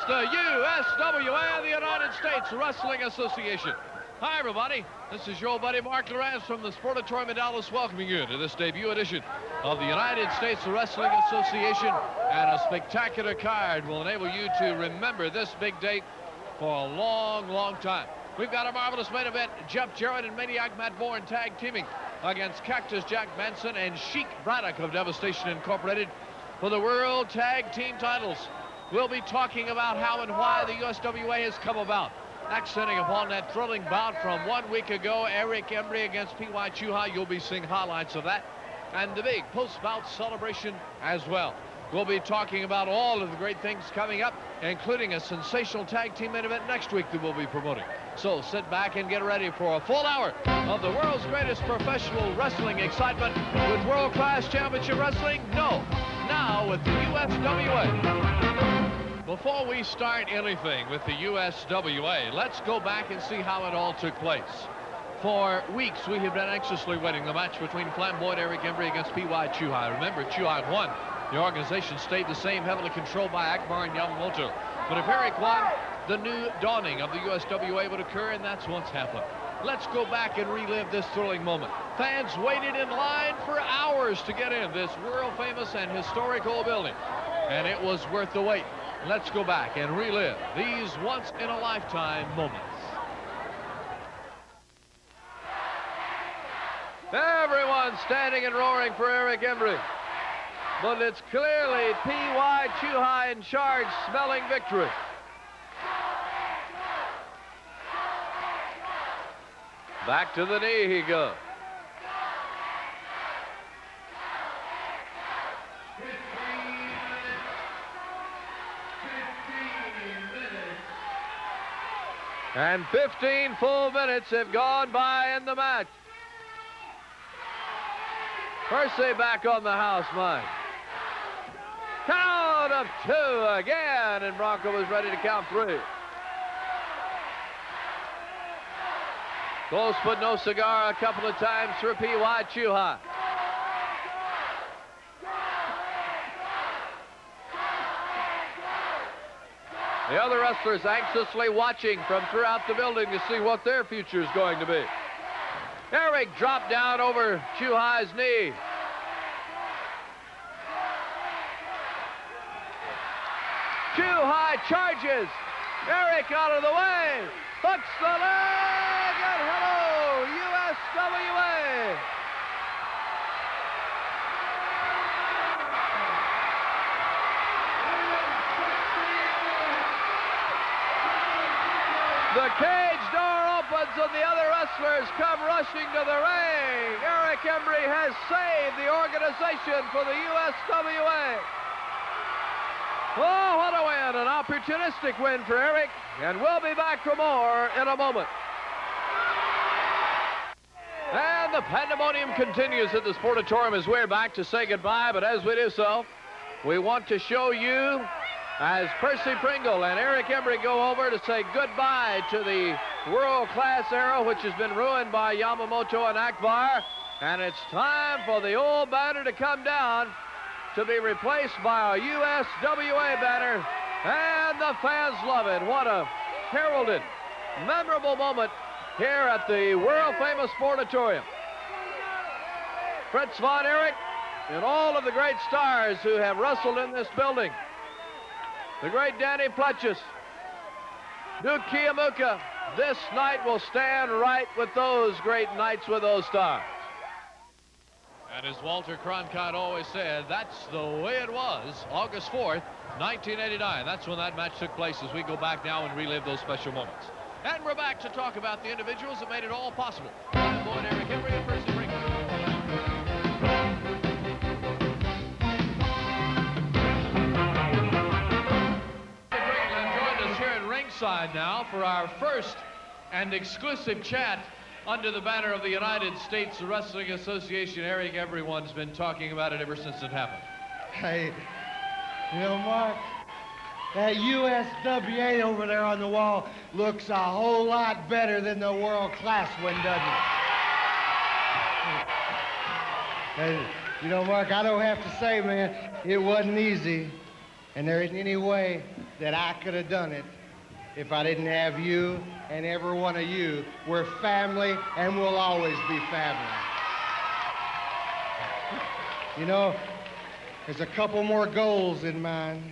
the USWA, the United States Wrestling Association. Hi, everybody. This is your old buddy Mark Lorenz from the Sportatorium in Dallas, welcoming you to this debut edition of the United States Wrestling Association. And a spectacular card will enable you to remember this big date for a long, long time. We've got a marvelous main event. Jeff Jarrett and Maniac Matt Borne tag teaming against Cactus Jack Benson and Sheik Braddock of Devastation Incorporated for the World Tag Team titles. We'll be talking about how and why the USWA has come about. Accenting upon that thrilling bout from 1 week ago, Eric Embry against PY Chu Hi. You'll be seeing highlights of that. And the big post-bout celebration as well. We'll be talking about all of the great things coming up, including a sensational tag team main event next week that we'll be promoting. So sit back and get ready for a full hour of the world's greatest professional wrestling excitement with world-class championship wrestling. No, now with the USWA. Before we start anything with the USWA, let's go back and see how it all took place. For weeks, we have been anxiously waiting the match between flamboyant Eric Embry against PY Chu Hi. Remember, Chu Hi won. The organization stayed the same, heavily controlled by Akbar and Yamamoto. But if Eric won, the new dawning of the USWA would occur, and that's what's happened. Let's go back and relive this thrilling moment. Fans waited in line for hours to get in this world-famous and historic old building, and it was worth the wait. Let's go back and relive these once-in-a-lifetime moments. Everyone standing and roaring for Eric Embry. But it's clearly PY Chu Hi in charge, smelling victory. Back to the knee he goes. And 15 full minutes have gone by in the match. Percy back on the house mic. Count of 2 again, and Bronco was ready to count 3. Close but no cigar a couple of times for PY Chu Hi. The other wrestlers anxiously watching from throughout the building to see what their future is going to be. Eric dropped down over Chu Hi's knee. Chu Hi charges. Eric out of the way. Hooks the leg, and hello, USWA. The cage door opens and the other wrestlers come rushing to the ring. Eric Embry has saved the organization for the USWA. Oh, what a win, an opportunistic win for Eric, and we'll be back for more in a moment. And the pandemonium continues at the Sportatorium as we're back to say goodbye, but as we do so, we want to show you as Percy, Pringle, and Eric Embry go over to say goodbye to the world-class era, which has been ruined by Yamamoto and Akbar, and it's time for the old banner to come down to be replaced by a USWA banner, and the fans love it. What a heralded, memorable moment here at the world-famous Sportatorium. Fritz von Erich and all of the great stars who have wrestled in this building. The great Danny Pletchus, Duke Kiyomuka. This night will stand right with those great nights with those stars. And as Walter Cronkite always said, that's the way it was, August 4th, 1989. That's when that match took place, as we go back now and relive those special moments. And we're back to talk about the individuals that made it all possible. Flamboyant Eric Embry and Percy Pringle. Joined us here at ringside now for our first and exclusive chat under the banner of the United States Wrestling Association. Eric, everyone's been talking about it ever since it happened. Hey, you know, Mark, that USWA over there on the wall looks a whole lot better than the world-class one, doesn't it? Hey, you know, Mark, I don't have to say, man, it wasn't easy. And there isn't any way that I could have done it if I didn't have you and every one of you. We're family, and we'll always be family. You know, there's a couple more goals in mind,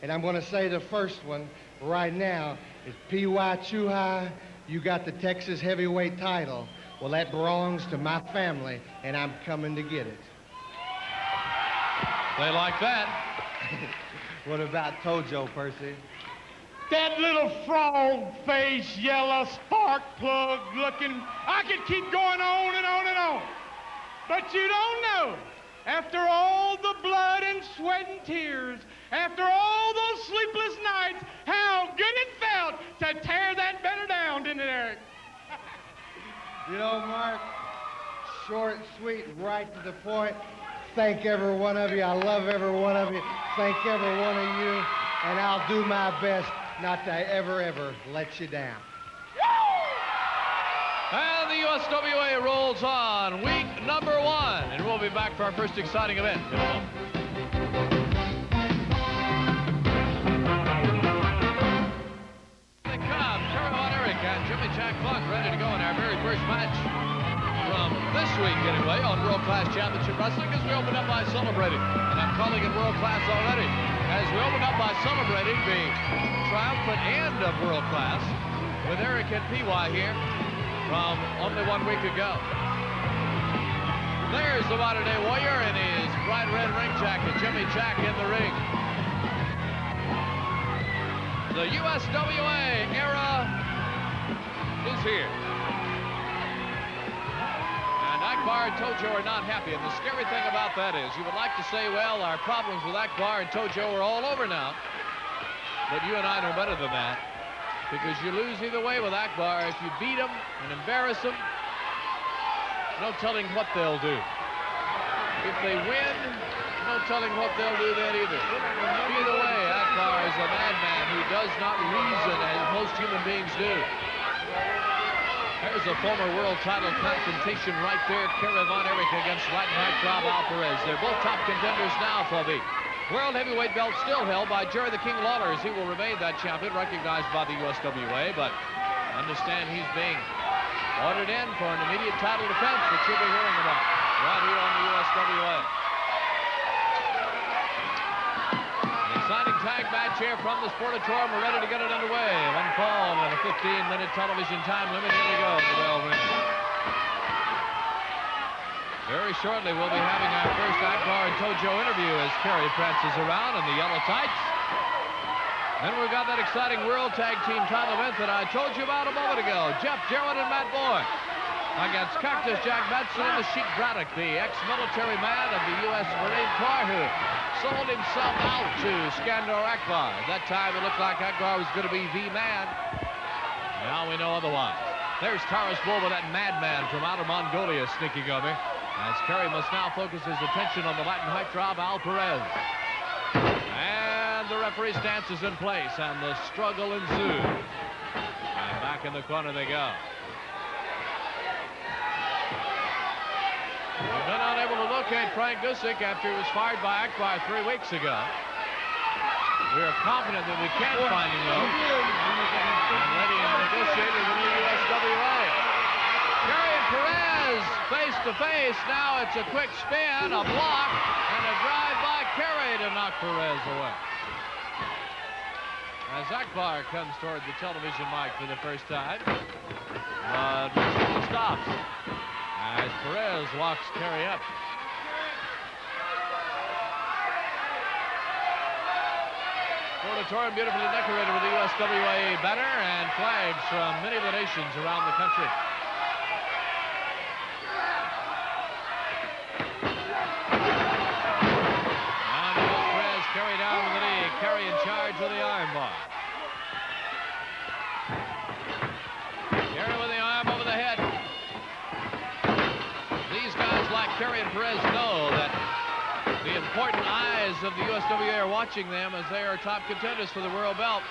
and I'm going to say the first one right now is PY Chu Hi, you got the Texas heavyweight title. Well, that belongs to my family, and I'm coming to get it. They like that. What about Tojo, Percy? That little frog-faced, yellow, spark plug looking, I could keep going on and on and on. But you don't know, after all the blood and sweat and tears, after all those sleepless nights, how good it felt to tear that better down, didn't it, Eric? You know, Mark, short, sweet, right to the point. Thank every one of you. I love every one of you. Thank every one of you. And I'll do my best not to ever let you down. And the USWA rolls on week number 1. And we'll be back for our first exciting event in a moment. They come, Erich and Jimmy Jack Funk ready to go in our very first match from this week anyway on World Class Championship Wrestling, as we open up by celebrating, and I'm calling it World Class already, as we open up by celebrating the triumphant end of World Class with Eric and PY here from only 1 week ago. There's the modern-day warrior in his bright red ring jacket, Jimmy Jack in the ring. The USWA era is here. Akbar and Tojo are not happy, and the scary thing about that is you would like to say, well, our problems with Akbar and Tojo are all over now. But you and I know better than that, because you lose either way with Akbar. If you beat them and embarrass them, no telling what they'll do. If they win, no telling what they'll do then either. Either way, Akbar is a madman who does not reason as most human beings do. There's a former world title confrontation right there. Kerry Erich against Latin heartthrob Perez. They're both top contenders now for the world heavyweight belt, still held by Jerry the King Lawler, as he will remain that champion, recognized by the USWA. But understand he's being ordered in for an immediate title defense, which you'll be hearing about right here on the USWA. Exciting tag match here from the Sportatorium. We're ready to get it underway. One fall and a 15-minute television time limit. Here we go. The bell rings. Very shortly, we'll be having our first Akbar and Tojo interview as Kerry prances around in the yellow tights. Then we've got that exciting World Tag Team title event that I told you about a moment ago. Jeff Jarrett and Matt Borne against Cactus, Jack Madsen, and the Sheik Braddock, the ex-military man of the U.S. Marine Corps who sold himself out to Skandor Akbar. At that time, it looked like Akbar was going to be the man. Now we know otherwise. There's Taurus Bulba, that madman from outer Mongolia, sneaking over, as Kerry must now focus his attention on the Latin heartthrob Perez. And the referee stance is in place, and the struggle ensues. And back in the corner they go. We've been unable to locate Frank Gusick after he was fired by Akbar 3 weeks ago. We are confident that we can find him, though, and let him negotiate with the new USWA. Kerry and Perez face to face. Now it's a quick spin, a block, and a drive by Kerry to knock Perez away. As Akbar comes toward the television mic for the first time, but stops as Perez walks Kerry up. Auditorium beautifully decorated with the USWA banner and flags from many of the nations around the country. And Perez Kerry down with the knee. Kerry in charge with the armbar. Kerry with the arm over the head. These guys like Kerry and Perez know that the important eyes of the USWA are watching them as they are top contenders for the world belt.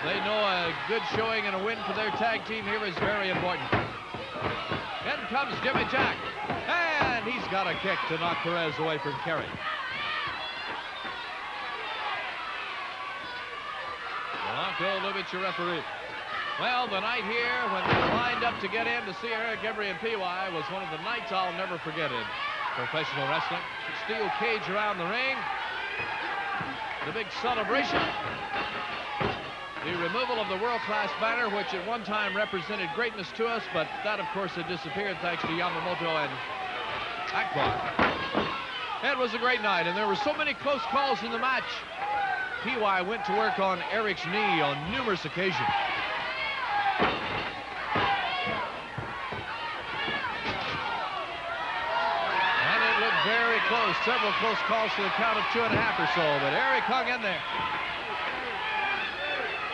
They know a good showing and a win for their tag team here is very important. In comes Jimmy Jack, and he's got a kick to knock Perez away from Kerry. Bill Lubitsch, your referee. Well, the night here when they lined up to get in to see Eric Embry and PY was one of the nights I'll never forget in professional wrestling. Steel cage around the ring. The big celebration. The removal of the world-class banner, which at one time represented greatness to us, but that, of course, had disappeared thanks to Yamamoto and Akbar. It was a great night, and there were so many close calls in the match. PY went to work on Erich's knee on numerous occasions. And it looked very close. Several close calls to the count of 2.5 or so, but Erich hung in there.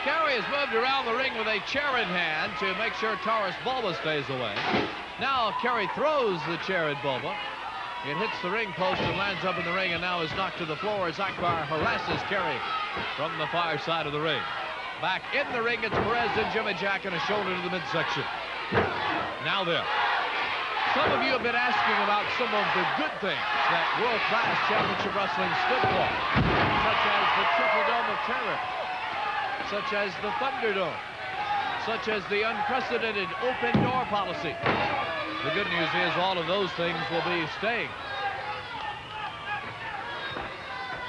Kerry has moved around the ring with a chair in hand to make sure Taurus Bulba stays away. Now Kerry throws the chair at Bulba. It hits the ring post and lands up in the ring and now is knocked to the floor as Akbar harasses Kerry from the far side of the ring. Back in the ring, it's Perez and Jimmy Jack and a shoulder to the midsection. Now then, some of you have been asking about some of the good things that world-class championship wrestling stood for, such as the Triple Dome of Terror, such as the Thunderdome, such as the unprecedented open door policy. The good news is all of those things will be staying.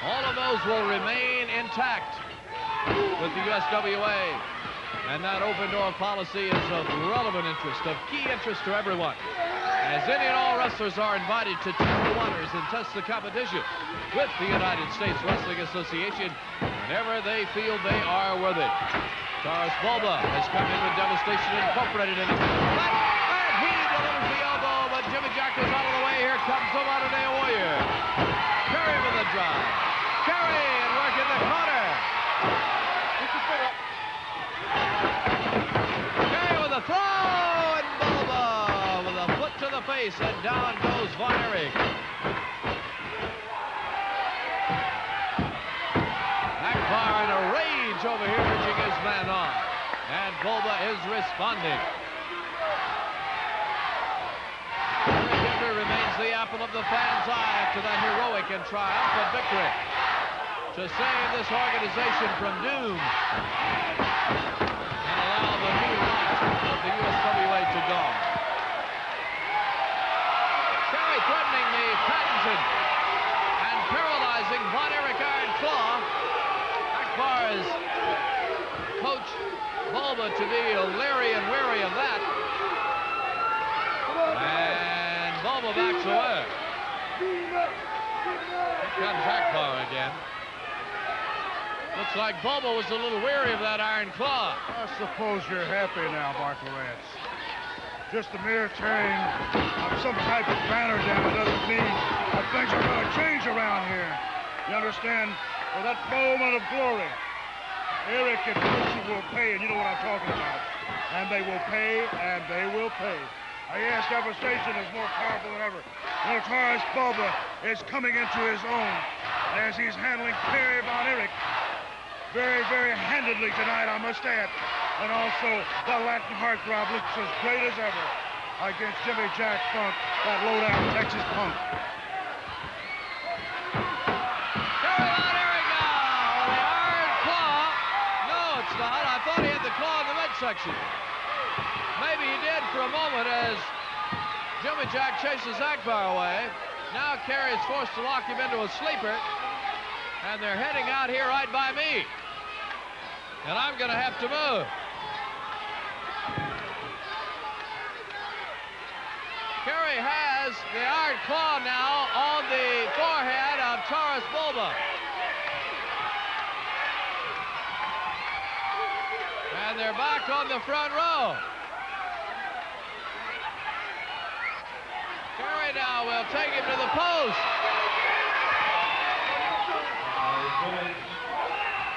All of those will remain intact with the USWA. And that open door policy is of relevant interest, of key interest to everyone, as any and all wrestlers are invited to test the waters and test the competition with the United States Wrestling Association whenever they feel they are worthy. Taurus Bulba has come in with Devastation Incorporated in it. And he delivers the elbow, but Jimmy Jack is out of the way. Here comes the modern-day warrior. Kerry with a drive. Kerry and work in the corner. Kerry with a throw, and Bulba with a foot to the face, and down goes Von Erich. Akbar in a rage over here, urging his man on. And Bulba is responding. Eric Embry remains the apple of the fans' eye after that heroic and triumphant victory to save this organization from doom and allow the new light of the USWA to dawn. Kerry threatening the patented and paralyzing Von Erich Iron Claw. Akbar has coached Bulba to be leery and wary of that. And Bulba backs away. Here comes Akbar again. Looks like Bulba was a little weary of that Iron Claw. I suppose you're happy now, Barclay. Just a mere tearing of some type of banner down doesn't mean that things are going to change around here. You understand? For that moment of glory, Eric and Percy will pay, and you know what I'm talking about. And they will pay, and they will pay. Yes, devastation is more powerful than ever. Taurus Bulba is coming into his own as he's handling Perry Von Erich very, very handedly tonight, I must add. And also, the Latin heartthrob looks as great as ever against Jimmy Jack Funk, that low-down Texas punk. Kerry Von Erich now with the Iron Claw. No, it's not. I thought he had the claw in the midsection. Maybe he did for a moment as Jimmy Jack chases Akbar away. Now Kerry is forced to lock him into a sleeper. And they're heading out here right by me. And I'm going to have to move. Kerry has the Iron Claw now on the forehead of Taurus Bulba. And they're back on the front row. Kerry now will take him to the post.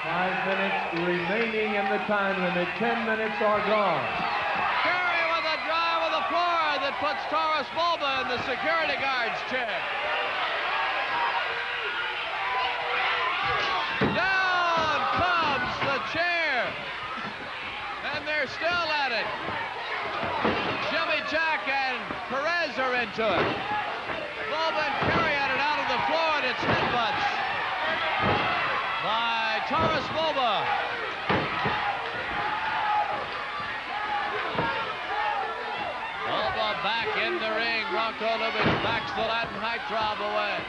5 minutes remaining in the time limit. 10 minutes are gone. Kerry with a drive of the floor that puts Taurus Bulba in the security guard's chair. Down comes the chair. And they're still at it. Jimmy Jack and Perez are into it. Bulba and Kerry at it out of the floor, and it's headbutts by Taurus Bulba. Lubitsch backs the Latin height drop away.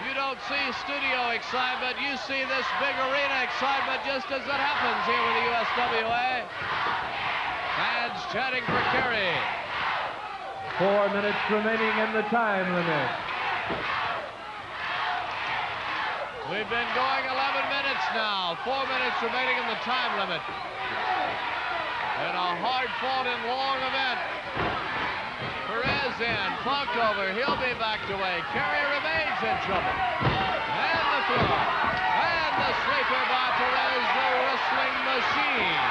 You don't see studio excitement. You see this big arena excitement just as it happens here with the USWA. Fans chanting for Kerry. 4 minutes remaining in the time limit. We've been going 11 minutes now. 4 minutes remaining in the time limit. In a hard-fought and long event. Perez in, Funk over, he'll be backed away. Kerry remains in trouble. And the throw. And the sleeper by Perez, the wrestling machine.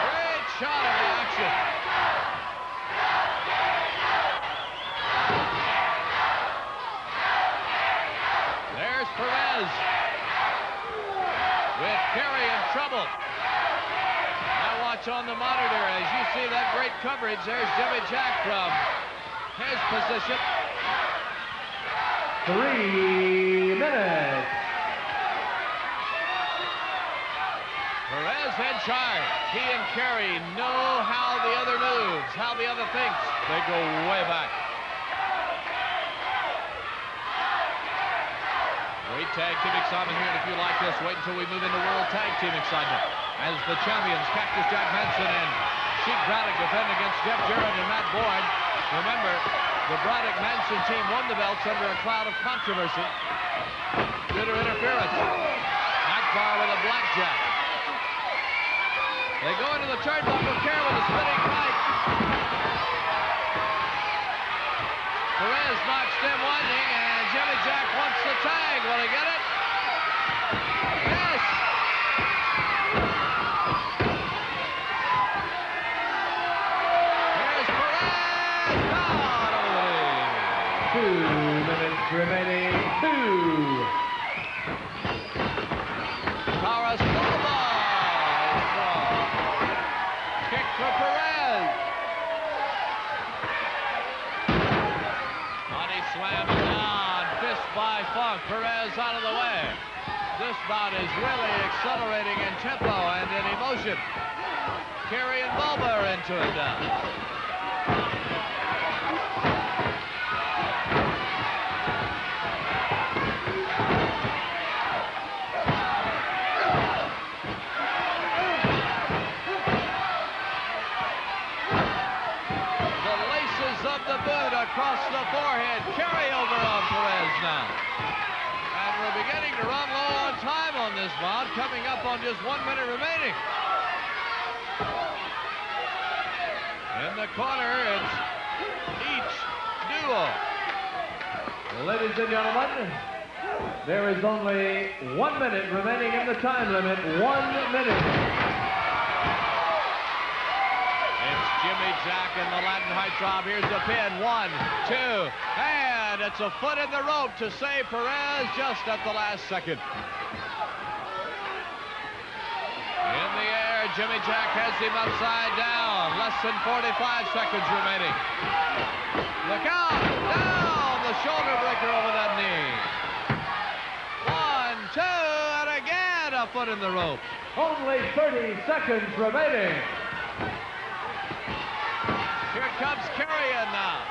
Great shot of the action. There's Perez. With Kerry in trouble. Now watch on the monitor as you see that great coverage. There's Jimmy Jack from his position. 3 minutes. Perez in charge. He and Kerry know how the other moves, how the other thinks. They go way back. Great tag team excitement here, and if you like this, wait until we move into World Tag Team excitement. As the champions, Cactus Jack Manson and Sheik Braddock defend against Jeff Jarrett and Matt Borne. Remember, the Braddock-Manson team won the belts under a cloud of controversy due to interference. Akbar with a blackjack. They go into the turnbuckle, Kerry with a spinning right. Perez knocks them winding, and Jimmy Jack wants the tag. Will he get it? Yes! Here's Perez. Out of the lead. 2 minutes remaining. 2. Taurus Bulba. Kick for Perez. Body slam down. Fist by Funk. Perez out of the way. This bout is really accelerating in tempo and in emotion. Kerry and Bulba are into it now. Of the boot across the forehead. Kerry over on Perez now. And we're beginning to run low on time on this bout, coming up on just 1 minute remaining. In the corner, it's each duo. Ladies and gentlemen, there is only 1 minute remaining in the time limit. 1 minute. Jimmy Jack in the Latin height drop. Here's the pin. 1, 2, and it's a foot in the rope to save Perez just at the last second. In the air, Jimmy Jack has him upside down. Less than 45 seconds remaining. Look out! Down! The shoulder breaker over that knee. 1, 2, and again a foot in the rope. Only 30 seconds remaining. Here comes Kerry in now.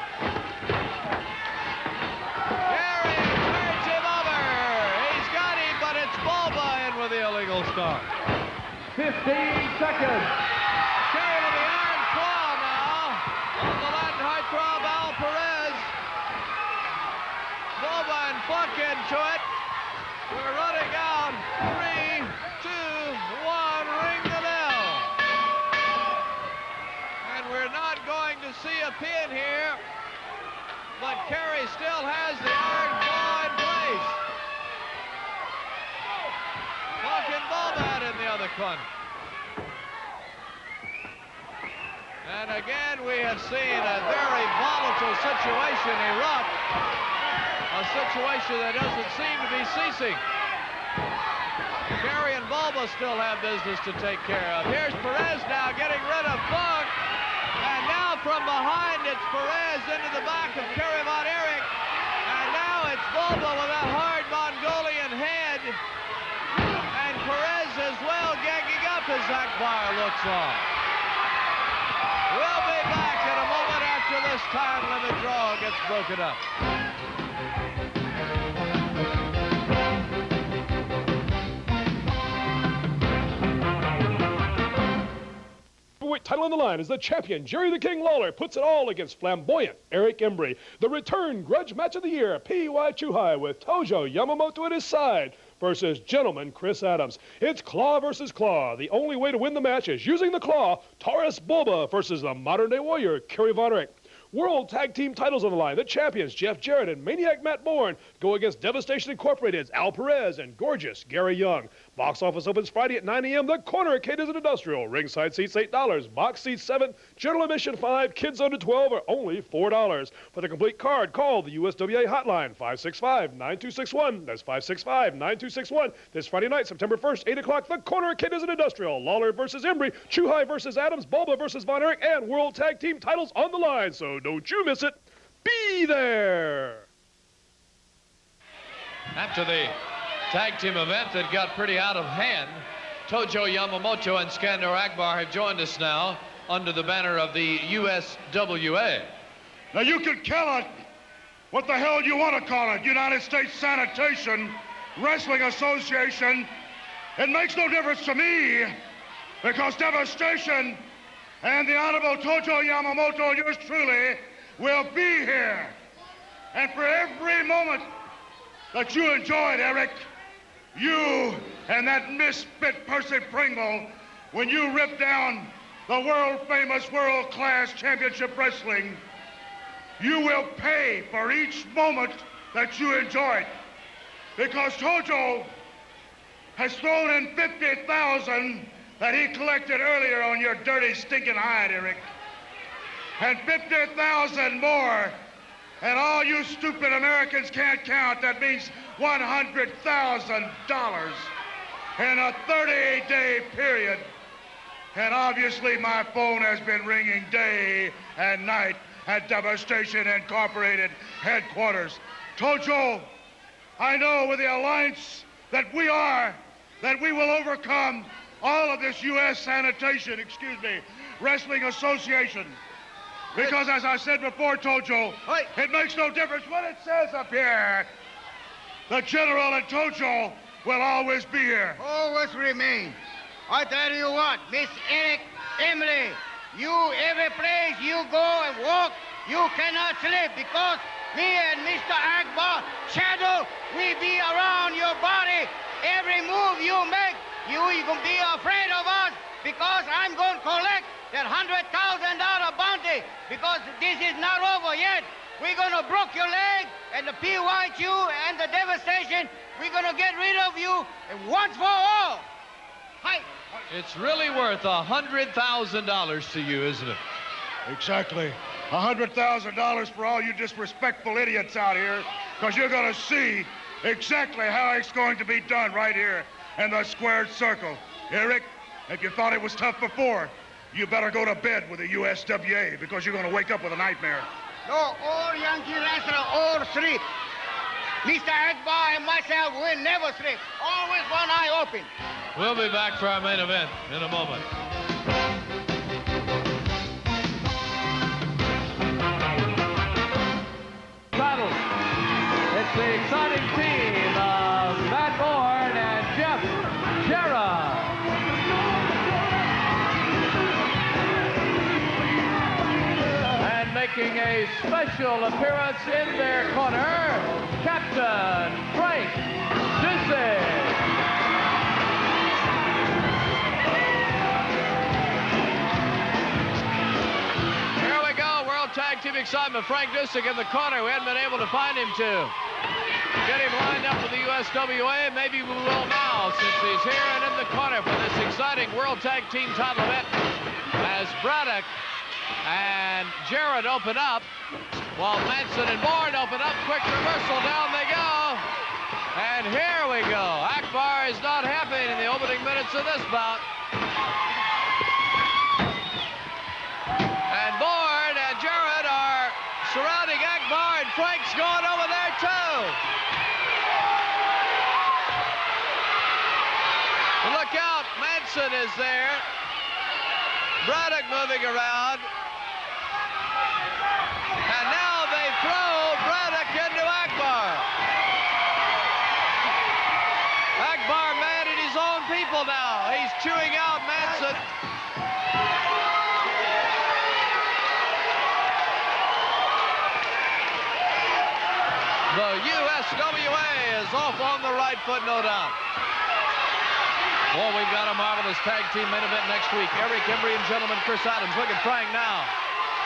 Kerry turns him over. He's got him, but it's Bulba in with the illegal start. 15 seconds. Kerry with the iron claw now. On the Latin height draw, Al Perez. Bulba and Funk into it. We're running out. 3, 2, 1, ring the bell. And we're not going to see a pin here, but Kerry still has the iron claw in place. Funk and Bulba in the other corner. And again, we have seen a very volatile situation erupt. A situation that doesn't seem to be ceasing. Kerry and Bulba still have business to take care of. Here's Perez now getting rid of Funk. And now from behind, it's Perez into the back of Kerry von Erich. And now it's Bulba with that hard Mongolian head. And Perez as well ganging up as Akbar looks on. We'll be back in a moment after this time limit draw gets broken up. Title on the line as the champion, Jerry the King Lawler, puts it all against flamboyant Eric Embry. The return grudge match of the year, PY Chu Hi with Tojo Yamamoto at his side versus gentleman Chris Adams. It's claw versus claw. The only way to win the match is using the claw. Taurus Bulba versus the modern-day warrior, Kerry Erich. World Tag Team titles on the line. The champions, Jeff Jarrett and Maniac Matt Borne, go against Devastation Incorporated's Al Perez and gorgeous Gary Young. Box office opens Friday at 9 a.m. The corner arcade is an industrial. Ringside seats $8. Box seats $7. General admission $5. Kids under 12 are only $4. For the complete card, call the USWA hotline 565-9261. That's 565-9261. This Friday night, September 1st, 8 o'clock. The corner arcade is an industrial. Lawler versus Embry, Chu Hi versus Adams, Bulba versus Von Erich, and World Tag Team titles on the line. So don't you miss it. Be there. After the tag team event that got pretty out of hand, Tojo Yamamoto and Skandor Akbar have joined us now under the banner of the USWA. Now you can call it what the hell you want to call it, United States Sanitation Wrestling Association. It makes no difference to me because Devastation and the Honorable Tojo Yamamoto, yours truly, will be here. And for every moment that you enjoyed, Eric, you and that misfit Percy Pringle, when you ripped down the world-famous, world-class championship wrestling, you will pay for each moment that you enjoyed. Because Tojo has thrown in $50,000 that he collected earlier on your dirty, stinking hide, Eric. And $50,000 more. And all you stupid Americans can't count, that means $100,000 in a 38-day period. And obviously my phone has been ringing day and night at Devastation Incorporated headquarters. Tojo, I know with the alliance that we are, that we will overcome all of this Wrestling Association. Because as I said before, Tojo, it makes no difference what it says up here. The General and Tojo will always be here. Always remain. I tell you what, Miss Eric Embry, you, every place you go and walk, you cannot sleep because me and Mr. Akbar, Shadow, we be around your body. Every move you make, you gonna be afraid of us because I'm going to collect that $100,000 bounty because this is not over yet. We're going to break your leg and the PY Chu and the Devastation. We're going to get rid of you once for all. Hi. It's really worth $100,000 to you, isn't it? Exactly. $100,000 for all you disrespectful idiots out here, because you're going to see exactly how it's going to be done right here in the squared circle. Eric, if you thought it was tough before, you better go to bed with the USWA because you're going to wake up with a nightmare. No, all Yankee wrestlers all sleep. Mr. Akbar and myself will never sleep. Always one eye open. We'll be back for our main event in a moment. Battles. It's the exciting team of Matt Borne and Jeff Jarrett. And making a special appearance in their corner, Captain Frank Percy. Tag team excitement. Frank Disick in the corner. We hadn't been able to find him to get him lined up with the USWA. Maybe we will now since he's here and in the corner for this exciting World Tag Team title event as Braddock and Jarrett open up while Manson and Borne open up. Quick reversal. Down they go. And here we go. Akbar is not happy in the opening minutes of this bout. And Borne and Jarrett are surrounding Akbar, and Frank's going over there too. Look out, Manson Manson is there. Braddock moving around. And now they throw Braddock into Akbar. Akbar mad at his own people now. He's chewing out Manson. The USWA is off on the right foot, no doubt. Well, we've got a marvelous tag team main event next week. Eric Embry and gentleman Chris Adams. Look at Frank now.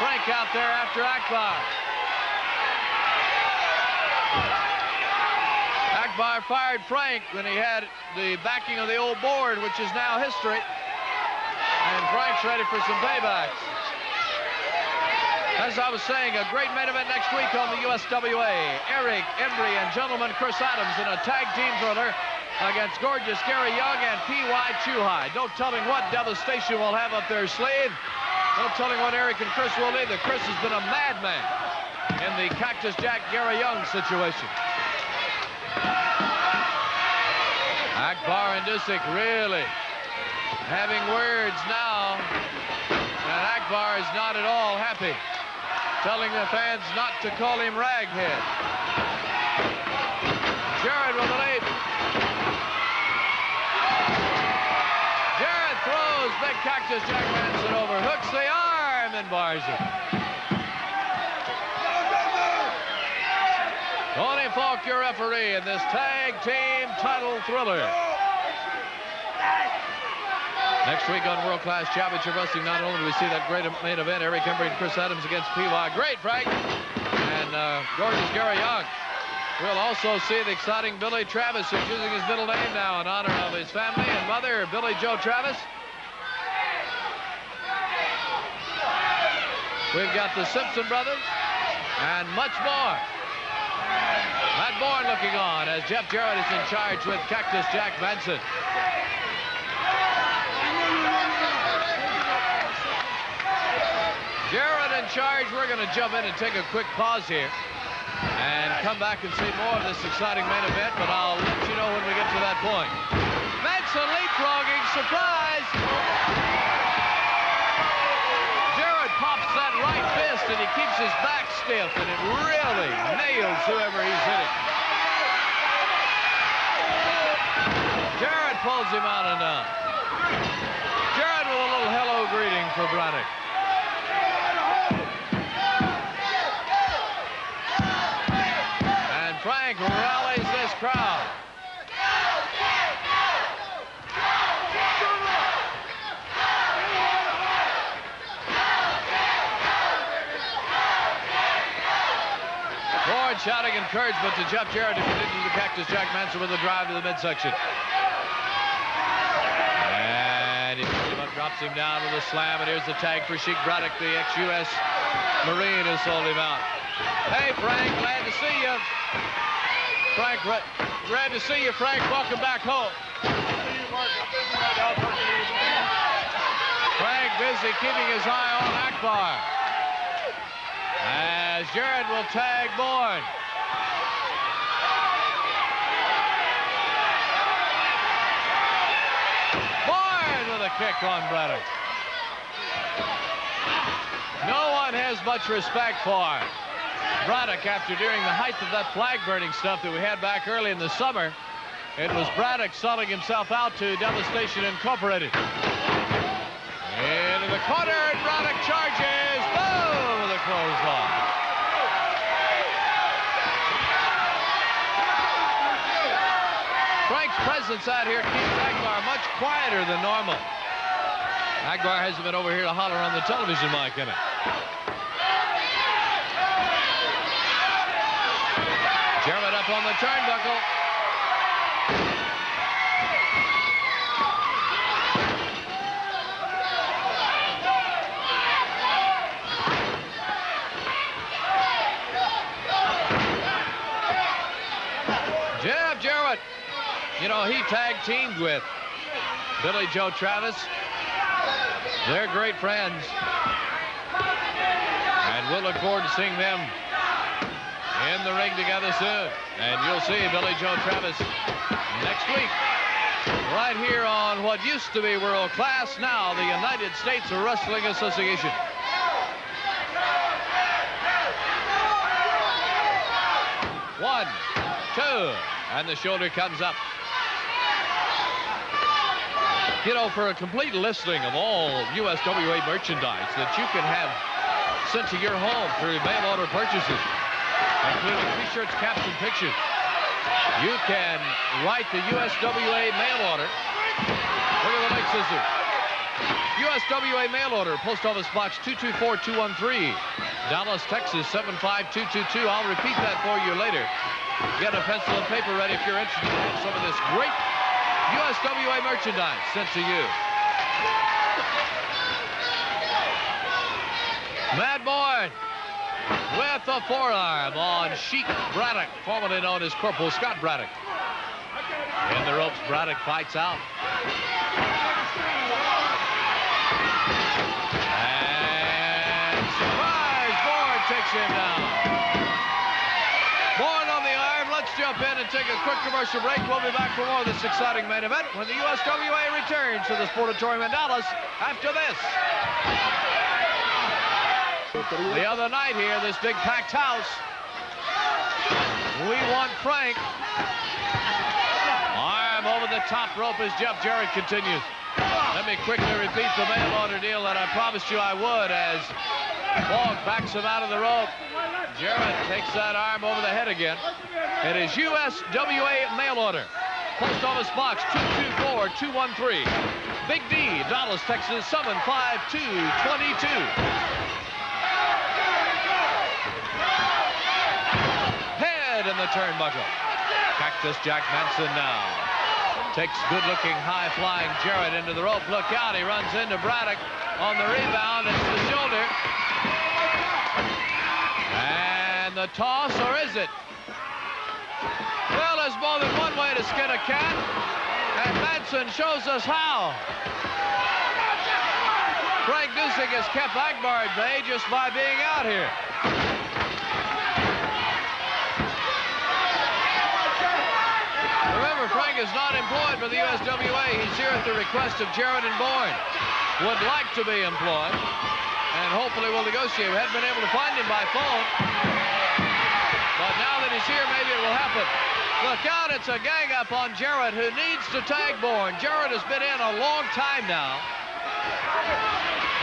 Frank out there after Akbar. Akbar fired Frank when he had the backing of the old board, which is now history. And Frank's ready for some paybacks. As I was saying, a great main event next week on the USWA. Eric Embry and gentleman Chris Adams in a tag team thriller against gorgeous Gary Young and PY Chu Hi. No telling what devastation will have up their sleeve. No telling what Eric and Chris will either. Chris has been a madman in the Cactus Jack Gary Young situation. Akbar and Dusik really having words now. And Akbar is not at all happy, telling the fans not to call him Raghead. Jarrett with the lead. Jarrett throws big Cactus Jack Manson over, hooks the arm and bars it. Tony Falk, your referee in this tag team title thriller. Next week on World Class Championship Wrestling, not only do we see that great main event, Eric Embry and Chris Adams against PY. Great, Frank. And gorgeous Gary Young. We'll also see the exciting Billy Travis, who's using his middle name now in honor of his family and mother, Billy Joe Travis. We've got the Simpson brothers and much more. Matt Borne looking on as Jeff Jarrett is in charge with Cactus Jack Manson. Jarrett in charge. We're going to jump in and take a quick pause here and come back and see more of this exciting main event, but I'll let you know when we get to that point. Manson leapfrogging, surprise! Jarrett pops that right fist and he keeps his back stiff, and it really nails whoever he's hitting. Jarrett pulls him out and down. Jarrett with a little hello greeting for Braddock. And Frank rallies this crowd. Borne shouting encouragement to Jeff Jarrett to continue the Cactus Jack Manson with a drive to the midsection. And he picks him up, drops him down with a slam, and here's the tag for Sheik Braddock, the ex-US Marine who sold him out. Hey, Frank, glad to see you. Frank, glad to see you, Frank. Welcome back home. Frank busy keeping his eye on Akbar. As Jarrett will tag Borne. Borne with a kick on Braddock. No one has much respect for Braddock after during the height of that flag burning stuff that we had back early in the summer. It was Braddock selling himself out to Devastation Incorporated. Into the corner, and Braddock charges. Boom! With a clothesline. Frank's presence out here keeps Akbar much quieter than normal. Akbar hasn't been over here to holler on the television mic, in it. Jarrett up on the turnbuckle. Jeff Jarrett, you know, he tag teamed with Billy Joe Travis. They're great friends. And we'll look forward to seeing them in the ring together soon. And you'll see Billy Joe Travis next week right here on what used to be world class, now the United States Wrestling Association. One, two, and the shoulder comes up. You know, for a complete listing of all USWA merchandise that you can have sent to your home through mail order purchases, including t-shirts, caps, and pictures, you can write the USWA mail order. Look at the big scissors. USWA mail order, Post Office Box 224213, Dallas, Texas 75222. I'll repeat that for you later. Get a pencil and paper ready if you're interested in some of this great USWA merchandise sent to you. Mad Borne with a forearm on Sheik Braddock, formerly known as Corporal Scott Braddock. In the ropes, Braddock fights out. And surprise, Borne takes him down. Borne on the arm. Let's jump in and take a quick commercial break. We'll be back for more of this exciting main event when the USWA returns to the Sportatorium in Dallas after this. The other night here, this big packed house, we want Frank. Arm over the top rope as Jeff Jarrett continues. Let me quickly repeat the mail order deal that I promised you I would as Falk backs him out of the rope. Jarrett takes that arm over the head again. It is USWA mail order. Post Office Box 224213. Big D, Dallas, Texas 75222. Head in the turnbuckle. Cactus Jack Manson now. Takes good-looking, high-flying Jarrett into the rope. Look out, he runs into Braddock on the rebound. It's the shoulder. And the toss, or is it? Well, there's more than one way to skin a cat, and Manson shows us how. Frank Dusek has kept Akbar at bay just by being out here. Remember, Frank is not employed by the USWA. He's here at the request of Jarrett and Borne. Would like to be employed, and hopefully will negotiate. We haven't been able to find him by phone, but now that he's here, maybe it will happen. Look out, it's a gang up on Jarrett, who needs to tag Borne. Jarrett has been in a long time now.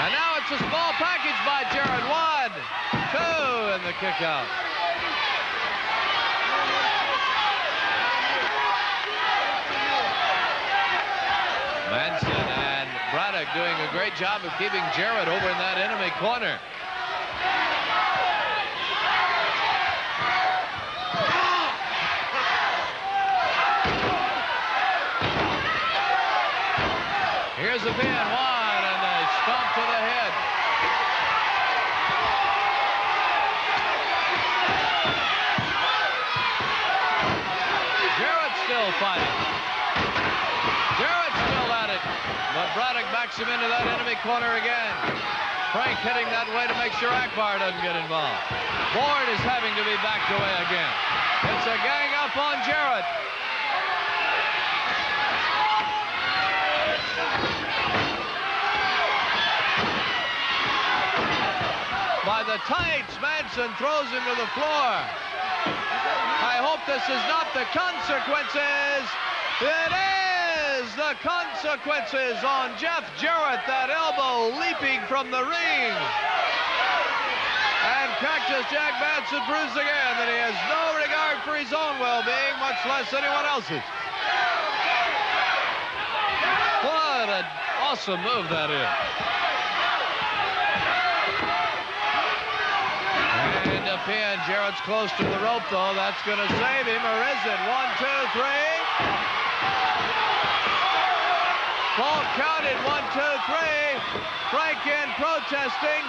And now it's a small package by Jarrett. 1, 2, and the kick out. Manson and Braddock doing a great job of keeping Jarrett over in that enemy corner. Here's the pin, 1, and a stomp to the head. Jarrett still fighting. Jarrett still at it, but Braddock backs him into that enemy corner again. Frank heading that way to make sure Akbar doesn't get involved. Borne is having to be backed away again. It's a gang up on Jarrett. By the tights, Manson throws him to the floor. I hope this is not the consequences. It is the consequences on Jeff Jarrett, that elbow leaping from the ring. And Cactus Jack Manson proves again that he has no regard for his own well-being, much less anyone else's. What an awesome move that is. And a pin. Jarrett's close to the rope, though. That's going to save him, or is it? 1, 2, 3. Falk counted 1, 2, 3. Frank in protesting.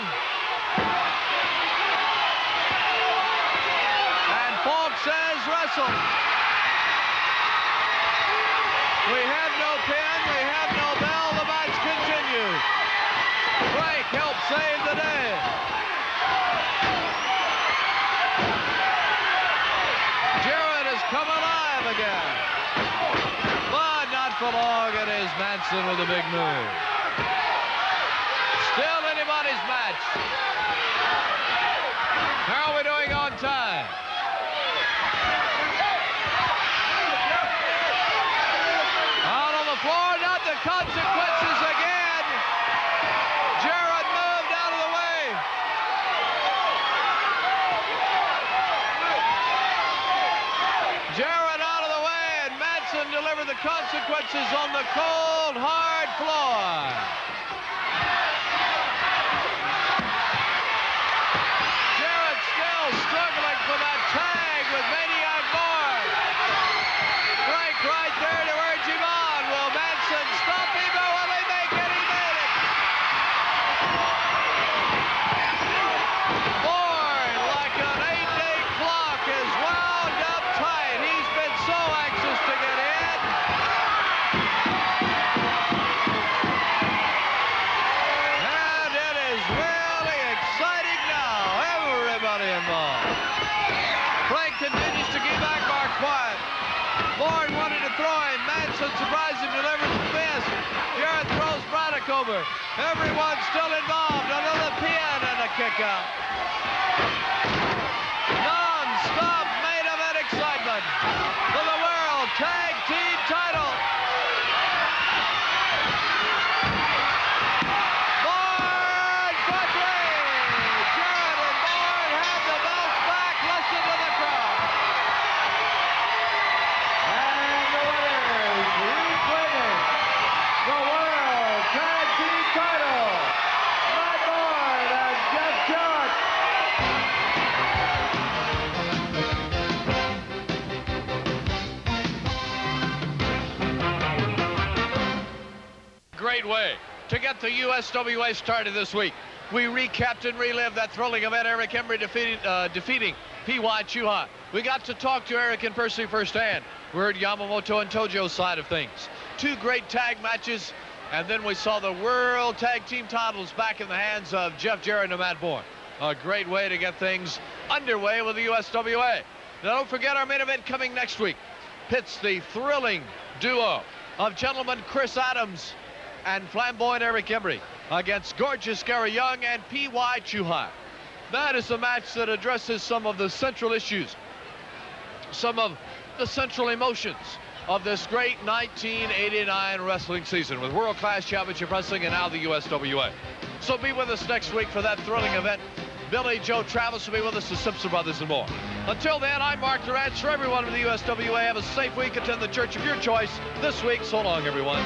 And Falk says wrestle. We have no pin. We have no bell. The match continues. Frank helped save the day. Jarrett has come alive again. But not for along, it is Manson with a big move. Still anybody's match. How are we doing on time? Out on the floor, not the consequences again. Jarrett moved out of the way. Jarrett out of the way, and Manson delivered the consequences on the cold, hard floor. Jarrett still struggling for that tag with Maniac Borne. Frank right there to urge him on. Will Manson stop him or will he make it? He made it. Borne, like an 8-day clock, is wound up tight. He's been so anxious to get in. And it is really exciting now. Everybody involved. Frank continues to keep Akbar quiet. Borne wanted to throw him. Manson surprised him, delivers the fist. Jarrett throws Braddock over. Everyone still involved. Another pin and a kick out. Non-stop main event excitement for the World Tag Team title. Borne for three. Jarrett and Borne have the belts back. Listen to the crowd. And the winners, reclaiming the World Tag Team title, Matt Borne and Jeff Jarrett. Great way to get the USWA started this week. We recapped and relived that thrilling event, Eric Embry defeating PY Chu Hi. We got to talk to Eric and Percy firsthand. We heard Yamamoto and Tojo's side of things. Two great tag matches, and then we saw the World Tag Team titles back in the hands of Jeff Jarrett and Matt Borne. A great way to get things underway with the USWA. Now don't forget our main event coming next week. Pits the thrilling duo of gentleman Chris Adams and flamboyant Eric Embry against gorgeous Kerry Young and PY Chu Hi. That is a match that addresses some of the central issues, some of the central emotions of this great 1989 wrestling season with world-class championship wrestling and now the USWA. So be with us next week for that thrilling event. Billy Joe Travis will be with us, the Simpson Brothers, and more. Until then, I'm Mark Durant. For everyone in the USWA, have a safe week. Attend the church of your choice this week. So long, everyone.